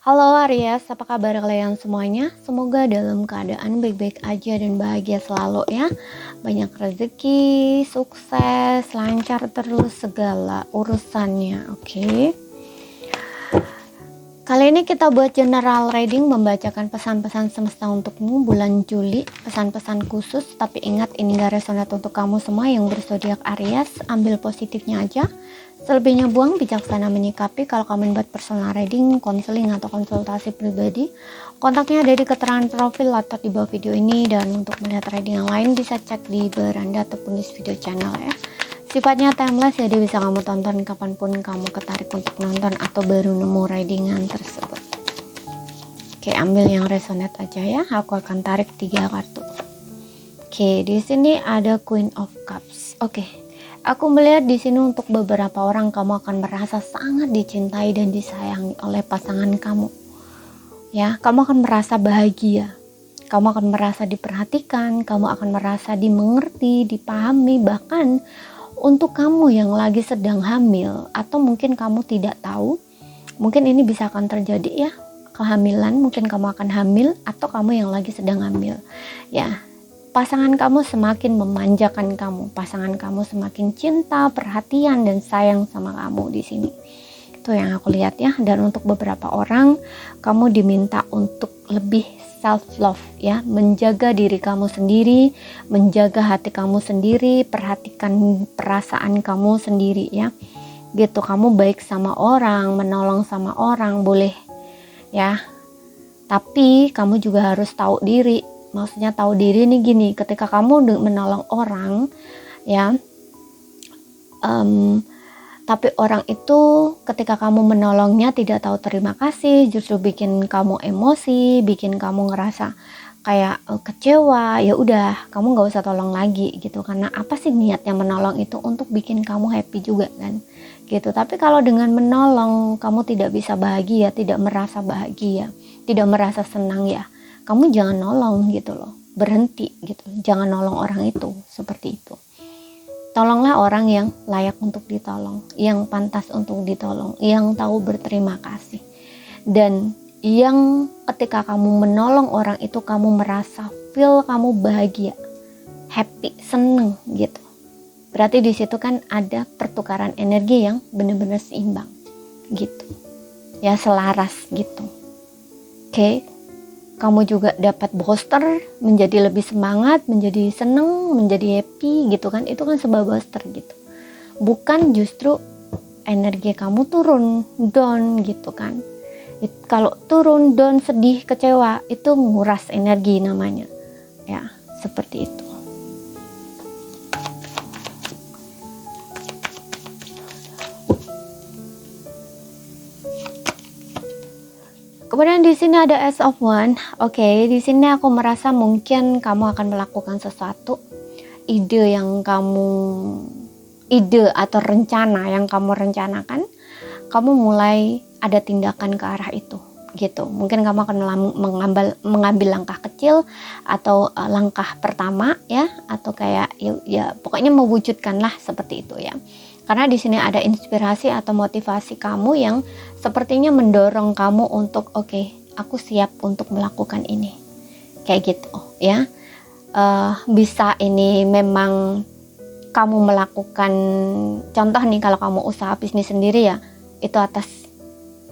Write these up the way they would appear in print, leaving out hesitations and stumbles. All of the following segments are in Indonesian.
Halo Aries, apa kabar kalian semuanya? Semoga dalam keadaan baik-baik aja dan bahagia selalu ya. Banyak rezeki, sukses, lancar terus segala urusannya, oke? Kali ini kita buat general reading, membacakan pesan-pesan semesta untukmu bulan Juli, pesan-pesan khusus, tapi ingat ini gak resonate untuk kamu semua yang berzodiak Aries, ambil positifnya aja. Selebihnya buang, bijaksana menyikapi. Kalau kamu buat personal reading, konseling atau konsultasi pribadi, kontaknya ada di keterangan profil atau di bawah video ini. Dan untuk melihat reading yang lain bisa cek di beranda ataupun di video channel ya. Sifatnya timeless, jadi bisa kamu tonton kapanpun kamu ketarik untuk nonton atau baru nemu readingan tersebut. Oke, ambil yang resonate aja ya. Aku akan tarik 3 kartu. Oke, di sini ada Queen of Cups. Oke. Aku melihat di sini untuk beberapa orang kamu akan merasa sangat dicintai dan disayangi oleh pasangan kamu. Ya, kamu akan merasa bahagia. Kamu akan merasa diperhatikan, kamu akan merasa dimengerti, dipahami, bahkan untuk kamu yang lagi sedang hamil atau mungkin kamu tidak tahu, mungkin ini bisa akan terjadi ya, kehamilan, mungkin kamu akan hamil atau kamu yang lagi sedang hamil. Ya. Pasangan kamu semakin memanjakan kamu, pasangan kamu semakin cinta, perhatian, dan sayang sama kamu di sini. Itu yang aku lihat ya. Dan untuk beberapa orang, kamu diminta untuk lebih self love ya, menjaga diri kamu sendiri, menjaga hati kamu sendiri, perhatikan perasaan kamu sendiri ya. Gitu, kamu baik sama orang, menolong sama orang boleh ya. Tapi kamu juga harus tahu diri. Maksudnya tahu diri nih gini, ketika kamu menolong orang ya, tapi orang itu ketika kamu menolongnya tidak tahu terima kasih, justru bikin kamu emosi, bikin kamu ngerasa kayak kecewa, ya udah kamu nggak usah tolong lagi gitu. Karena apa sih niatnya menolong itu untuk bikin kamu happy juga kan gitu. Tapi kalau dengan menolong kamu tidak bisa bahagia, tidak merasa bahagia, tidak merasa senang ya, kamu jangan nolong gitu loh, berhenti gitu, jangan nolong orang itu, seperti itu. Tolonglah orang yang layak untuk ditolong, yang pantas untuk ditolong, yang tahu berterima kasih, dan yang ketika kamu menolong orang itu kamu merasa feel kamu bahagia, happy, seneng gitu. Berarti di situ kan ada pertukaran energi yang benar-benar seimbang gitu, ya selaras gitu. Oke. Kamu juga dapat booster, menjadi lebih semangat, menjadi seneng, menjadi happy gitu kan. Itu kan sebuah booster gitu. Bukan justru energi kamu turun, down gitu kan. Kalau turun, down, sedih, kecewa, itu nguras energi namanya. Ya, seperti itu. Kemudian di sini ada Ace of Wands. Oke, di sini aku merasa mungkin kamu akan melakukan sesuatu, ide atau rencana yang kamu rencanakan, kamu mulai ada tindakan ke arah itu gitu. Mungkin kamu akan mengambil langkah kecil atau langkah pertama ya, atau kayak ya pokoknya mewujudkan lah seperti itu ya. Karena di sini ada inspirasi atau motivasi kamu yang sepertinya mendorong kamu untuk oke, aku siap untuk melakukan ini. Kayak gitu ya. Bisa ini memang kamu melakukan, contoh nih kalau kamu usaha bisnis sendiri ya, itu atas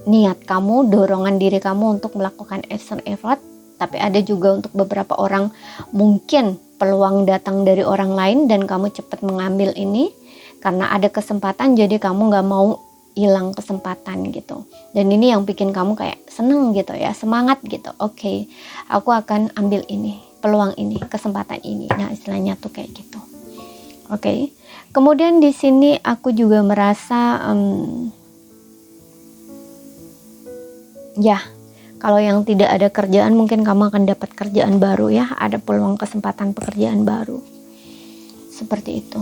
niat kamu, dorongan diri kamu untuk melakukan action effort. Tapi ada juga untuk beberapa orang mungkin peluang datang dari orang lain dan kamu cepat mengambil ini karena ada kesempatan, jadi kamu gak mau hilang kesempatan gitu. Dan ini yang bikin kamu kayak seneng gitu ya, semangat gitu. Oke, aku akan ambil ini, peluang ini, kesempatan ini. Nah istilahnya tuh kayak gitu. Oke. Kemudian di sini aku juga merasa ya, kalau yang tidak ada kerjaan mungkin kamu akan dapat kerjaan baru ya, ada peluang kesempatan pekerjaan baru. Seperti itu.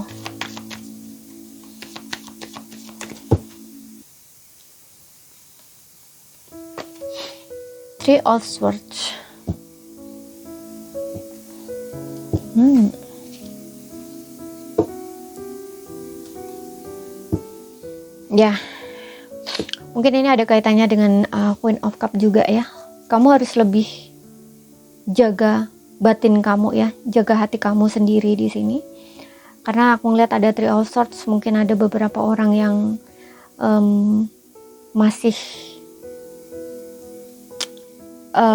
Three of Swords. Ya, Mungkin ini ada kaitannya dengan Queen of Cup juga ya. Kamu harus lebih jaga batin kamu ya, jaga hati kamu sendiri di sini. Karena aku ngeliat ada Three of Swords, mungkin ada beberapa orang yang masih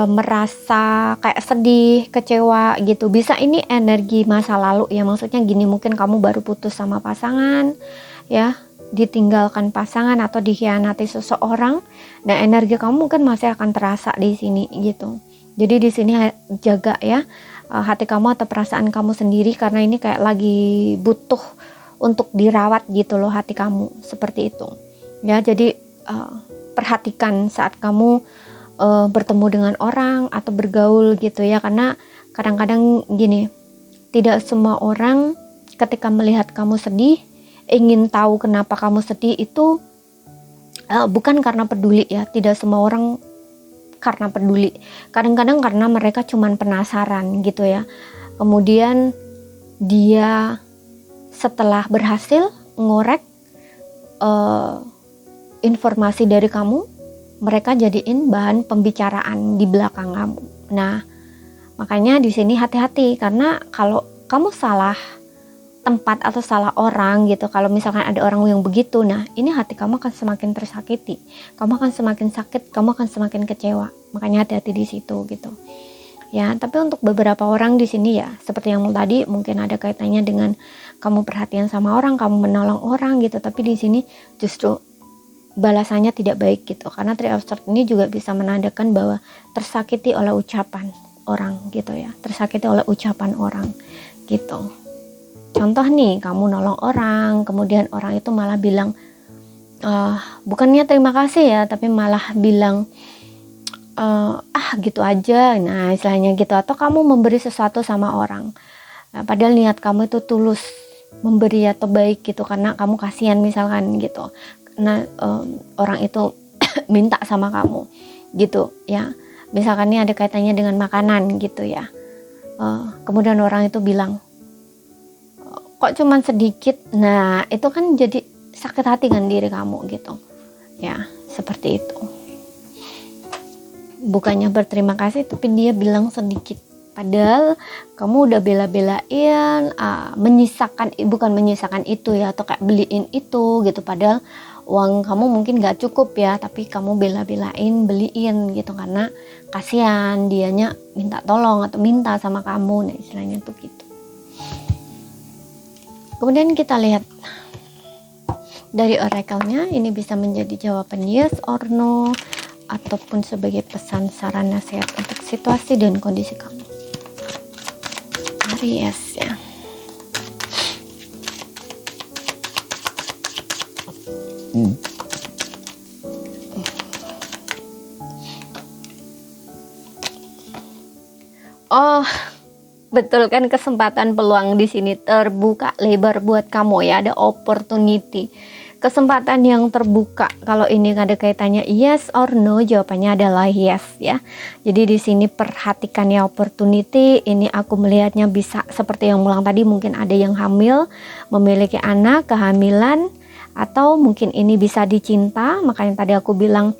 merasa kayak sedih, kecewa gitu. Bisa ini energi masa lalu ya, maksudnya gini, mungkin kamu baru putus sama pasangan ya, ditinggalkan pasangan atau dikhianati seseorang. Nah, energi kamu mungkin masih akan terasa di sini gitu. Jadi di sini jaga ya hati kamu atau perasaan kamu sendiri, karena ini kayak lagi butuh untuk dirawat gitu loh hati kamu, seperti itu ya. Jadi perhatikan saat kamu bertemu dengan orang atau bergaul gitu ya, karena kadang-kadang gini, tidak semua orang ketika melihat kamu sedih ingin tahu kenapa kamu sedih itu bukan karena peduli ya. Tidak semua orang karena peduli, kadang-kadang karena mereka cuman penasaran gitu ya. Kemudian dia setelah berhasil ngorek informasi dari kamu, mereka jadiin bahan pembicaraan di belakang kamu. Nah, makanya di sini hati-hati, karena kalau kamu salah tempat atau salah orang gitu, kalau misalkan ada orang yang begitu, nah ini hati kamu akan semakin tersakiti, kamu akan semakin sakit, kamu akan semakin kecewa. Makanya hati-hati di situ gitu ya. Tapi untuk beberapa orang di sini ya, seperti yang tadi, mungkin ada kaitannya dengan kamu perhatian sama orang, kamu menolong orang gitu, tapi di sini justru balasannya tidak baik gitu, karena Three of Swords ini juga bisa menandakan bahwa tersakiti oleh ucapan orang gitu ya, tersakiti oleh ucapan orang gitu. Contoh nih, kamu nolong orang, kemudian orang itu malah bilang bukannya terima kasih ya, tapi malah bilang gitu aja, nah istilahnya gitu. Atau kamu memberi sesuatu sama orang, nah, padahal niat kamu itu tulus memberi atau baik gitu, karena kamu kasihan misalkan gitu. Nah orang itu minta sama kamu gitu ya, misalkan ini ada kaitannya dengan makanan gitu ya. Kemudian orang itu bilang kok cuman sedikit, nah itu kan jadi sakit hati kan diri kamu gitu ya, seperti itu. Bukannya berterima kasih, tapi dia bilang sedikit, padahal kamu udah bela-belain bukan menyisakan itu ya, atau kayak beliin itu gitu, padahal uang kamu mungkin gak cukup ya, tapi kamu bela-belain beliin gitu, karena kasihan dianya minta tolong atau minta sama kamu, nah istilahnya tuh gitu. Kemudian kita lihat dari oracle-nya, ini bisa menjadi jawaban yes or no, ataupun sebagai pesan, saran, nasihat untuk situasi dan kondisi kamu. Aries ya. Oh, betul kan, kesempatan peluang di sini terbuka lebar buat kamu ya, ada opportunity, kesempatan yang terbuka. Kalau ini ada kaitannya yes or no, jawabannya adalah yes ya. Jadi di sini perhatikan ya opportunity ini, aku melihatnya bisa seperti yang bilang tadi, mungkin ada yang hamil, memiliki anak, kehamilan, atau mungkin ini bisa dicinta. Makanya tadi aku bilang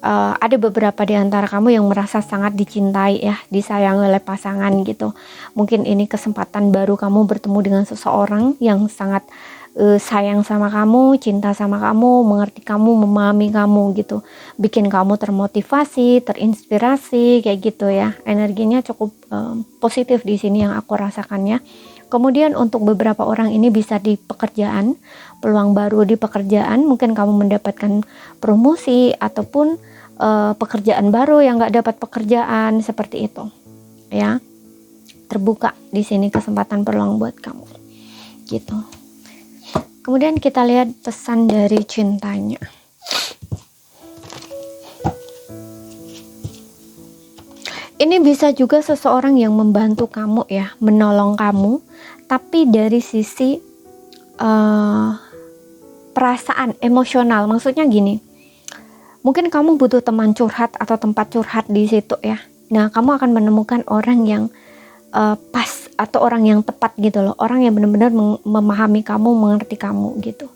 ada beberapa di antara kamu yang merasa sangat dicintai ya, disayangi oleh pasangan gitu. Mungkin ini kesempatan baru kamu bertemu dengan seseorang yang sangat sayang sama kamu, cinta sama kamu, mengerti kamu, memahami kamu gitu, bikin kamu termotivasi, terinspirasi kayak gitu ya. Energinya cukup positif di sini yang aku rasakan ya. Kemudian untuk beberapa orang ini bisa di pekerjaan, peluang baru di pekerjaan, mungkin kamu mendapatkan promosi ataupun pekerjaan baru yang nggak dapat pekerjaan, seperti itu ya. Terbuka di sini kesempatan peluang buat kamu gitu. Kemudian kita lihat pesan dari cintanya. Ini bisa juga seseorang yang membantu kamu ya, menolong kamu, tapi dari sisi perasaan emosional. Maksudnya gini, mungkin kamu butuh teman curhat atau tempat curhat di situ ya. Nah, kamu akan menemukan orang yang pas atau orang yang tepat gitu loh, orang yang benar-benar memahami kamu, mengerti kamu gitu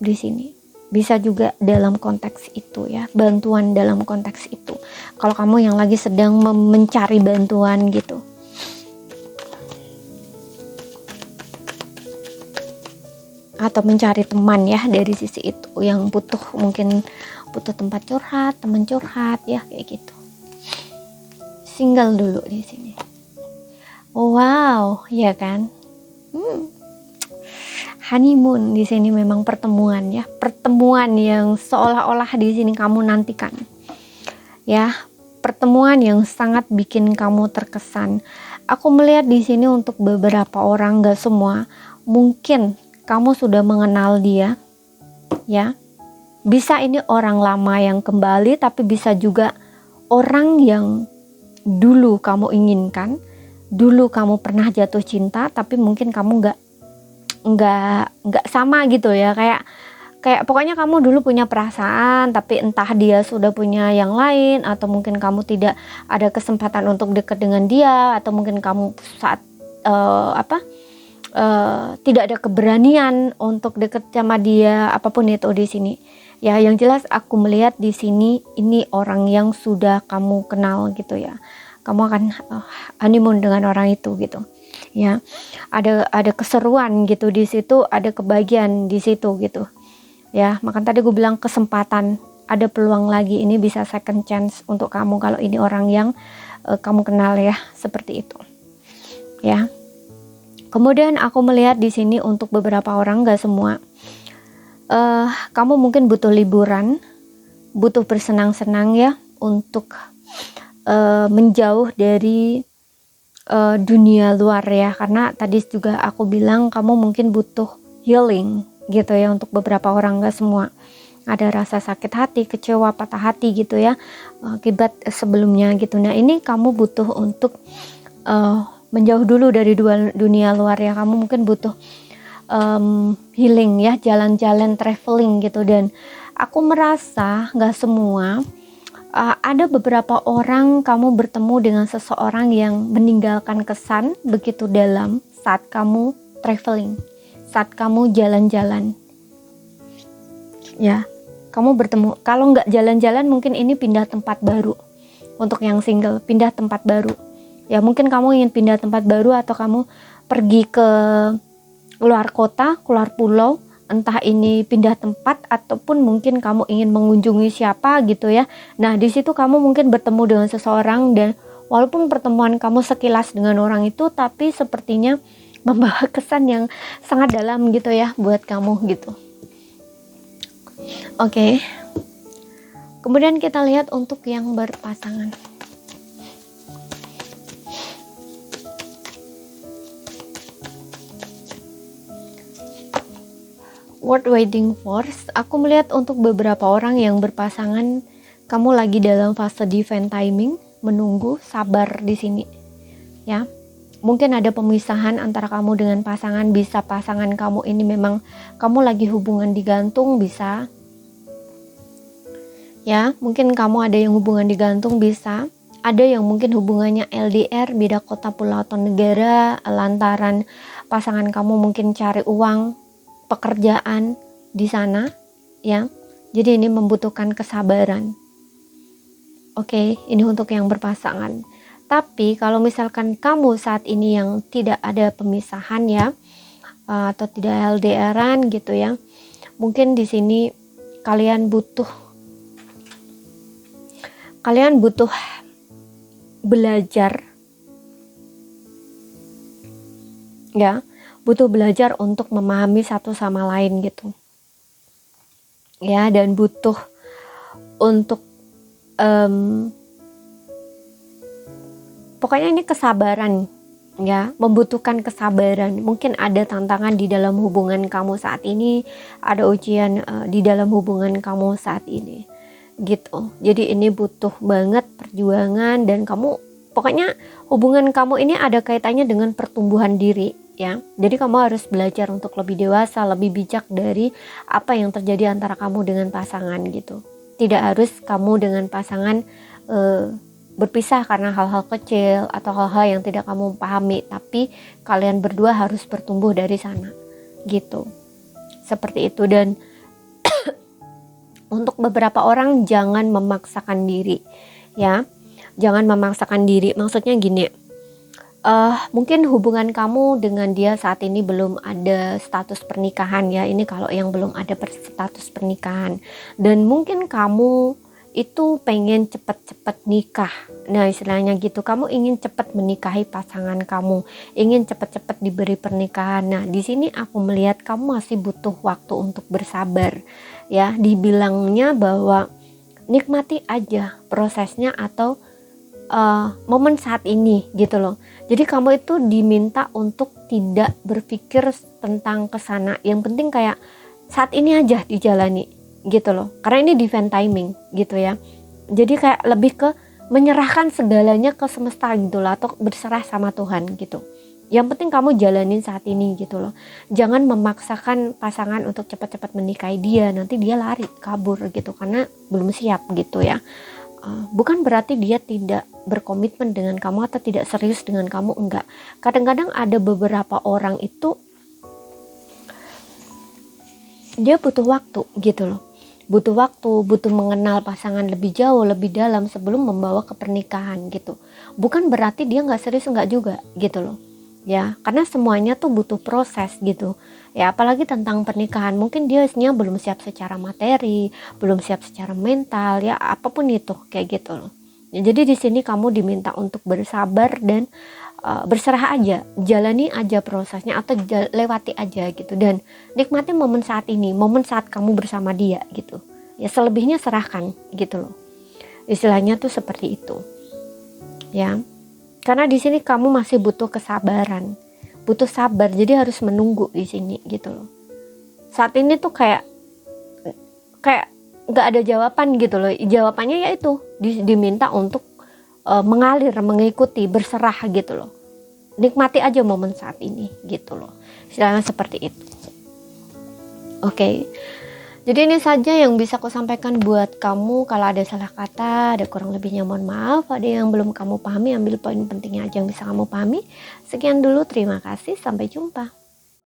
di sini. Bisa juga dalam konteks itu ya, bantuan dalam konteks itu. Kalau kamu yang lagi sedang mencari bantuan gitu. Atau mencari teman ya, dari sisi itu yang butuh, mungkin butuh tempat curhat, teman curhat ya, kayak gitu. Single dulu di sini. Wow, ya kan? Honeymoon di sini memang pertemuan ya, pertemuan yang seolah-olah di sini kamu nantikan. Ya, pertemuan yang sangat bikin kamu terkesan. Aku melihat di sini untuk beberapa orang, gak semua, mungkin kamu sudah mengenal dia, ya. Bisa ini orang lama yang kembali, tapi bisa juga orang yang dulu kamu inginkan, dulu kamu pernah jatuh cinta, tapi mungkin kamu nggak sama gitu ya, kayak pokoknya kamu dulu punya perasaan, tapi entah dia sudah punya yang lain, atau mungkin kamu tidak ada kesempatan untuk dekat dengan dia, atau mungkin kamu saat tidak ada keberanian untuk dekat sama dia, apapun itu di sini. Ya, yang jelas aku melihat di sini ini orang yang sudah kamu kenal gitu ya. Kamu akan honeymoon dengan orang itu gitu. Ya, ada keseruan gitu di situ, ada kebahagiaan di situ gitu. Ya, makanya tadi gue bilang kesempatan, ada peluang lagi, ini bisa second chance untuk kamu kalau ini orang yang kamu kenal ya, seperti itu. Ya. Kemudian aku melihat di sini untuk beberapa orang, gak semua. Kamu mungkin butuh liburan, butuh bersenang-senang ya, untuk menjauh dari dunia luar ya, karena tadi juga aku bilang kamu mungkin butuh healing gitu ya, untuk beberapa orang, gak semua. Ada rasa sakit hati, kecewa, patah hati gitu ya, akibat sebelumnya gitu. Nah, ini kamu butuh untuk menjauh dulu dari dunia luar ya. Kamu mungkin butuh healing ya, jalan-jalan, traveling gitu. Dan aku merasa gak semua, ada beberapa orang kamu bertemu dengan seseorang yang meninggalkan kesan begitu dalam saat kamu traveling, saat kamu jalan-jalan. Ya, kamu bertemu. Kalau nggak jalan-jalan, mungkin ini pindah tempat baru. Untuk yang single, pindah tempat baru. Ya, mungkin kamu ingin pindah tempat baru, atau kamu pergi ke luar kota, keluar pulau. Entah ini pindah tempat, ataupun mungkin kamu ingin mengunjungi siapa gitu ya. Nah, di situ kamu mungkin bertemu dengan seseorang, dan walaupun pertemuan kamu sekilas dengan orang itu, tapi sepertinya membawa kesan yang sangat dalam gitu ya buat kamu gitu. Oke. Kemudian kita lihat untuk yang berpasangan. What waiting for? Aku melihat untuk beberapa orang yang berpasangan, kamu lagi dalam fase divine timing, menunggu, sabar di sini. Ya, mungkin ada pemisahan antara kamu dengan pasangan. Bisa pasangan kamu ini memang kamu lagi hubungan digantung, bisa. Ya, mungkin kamu ada yang hubungan digantung, bisa. Ada yang mungkin hubungannya LDR, beda kota, pulau atau negara, lantaran pasangan kamu mungkin cari uang, pekerjaan di sana ya. Jadi ini membutuhkan kesabaran. Oke, ini untuk yang berpasangan. Tapi kalau misalkan kamu saat ini yang tidak ada pemisahan ya, atau tidak LDRan gitu ya, mungkin di sini kalian butuh belajar ya, butuh belajar untuk memahami satu sama lain gitu ya, dan butuh untuk pokoknya ini kesabaran ya, membutuhkan kesabaran. Mungkin ada tantangan di dalam hubungan kamu saat ini, ada ujian di dalam hubungan kamu saat ini gitu. Jadi ini butuh banget perjuangan, dan kamu pokoknya hubungan kamu ini ada kaitannya dengan pertumbuhan diri ya. Jadi kamu harus belajar untuk lebih dewasa, lebih bijak dari apa yang terjadi antara kamu dengan pasangan gitu. Tidak harus kamu dengan pasangan berpisah karena hal-hal kecil atau hal-hal yang tidak kamu pahami, tapi kalian berdua harus bertumbuh dari sana gitu. Seperti itu. Dan untuk beberapa orang jangan memaksakan diri, ya. Jangan memaksakan diri, maksudnya gini, mungkin hubungan kamu dengan dia saat ini belum ada status pernikahan ya, ini kalau yang belum ada status pernikahan, dan mungkin kamu itu pengen cepet-cepet nikah. Nah istilahnya gitu, kamu ingin cepet menikahi pasangan kamu, ingin cepet-cepet diberi pernikahan. Nah di sini aku melihat kamu masih butuh waktu untuk bersabar, ya. Dibilangnya bahwa nikmati aja prosesnya atau momen saat ini gitu loh. Jadi kamu itu diminta untuk tidak berpikir tentang kesana, yang penting kayak saat ini aja dijalani gitu loh, karena ini divine timing gitu ya. Jadi kayak lebih ke menyerahkan segalanya ke semesta gitu loh, atau berserah sama Tuhan gitu. Yang penting kamu jalanin saat ini gitu loh. Jangan memaksakan pasangan untuk cepat-cepat menikahi dia, nanti dia lari kabur gitu karena belum siap gitu ya. Bukan berarti dia tidak berkomitmen dengan kamu atau tidak serius dengan kamu, enggak. Kadang-kadang ada beberapa orang itu dia butuh waktu gitu loh, butuh waktu, butuh mengenal pasangan lebih jauh, lebih dalam sebelum membawa ke pernikahan gitu. Bukan berarti dia nggak serius, enggak juga gitu loh ya, karena semuanya tuh butuh proses gitu ya. Apalagi tentang pernikahan, mungkin dia belum siap secara materi, belum siap secara mental ya, apapun itu kayak gitu loh ya. Jadi di sini kamu diminta untuk bersabar dan berserah aja, jalani aja prosesnya atau lewati aja gitu, dan nikmati momen saat ini, momen saat kamu bersama dia gitu ya. Selebihnya serahkan gitu loh, istilahnya tuh seperti itu ya. Karena di sini kamu masih butuh kesabaran, butuh sabar, jadi harus menunggu di sini gitu loh. Saat ini tuh kayak nggak ada jawaban gitu loh. Jawabannya yaitu diminta untuk mengalir, mengikuti, berserah gitu loh. Nikmati aja momen saat ini gitu loh. Istilahnya seperti itu. Oke. Jadi ini saja yang bisa aku sampaikan buat kamu. Kalau ada salah kata, ada kurang lebihnya mohon maaf. Ada yang belum kamu pahami, ambil poin pentingnya aja yang bisa kamu pahami. Sekian dulu, terima kasih, sampai jumpa.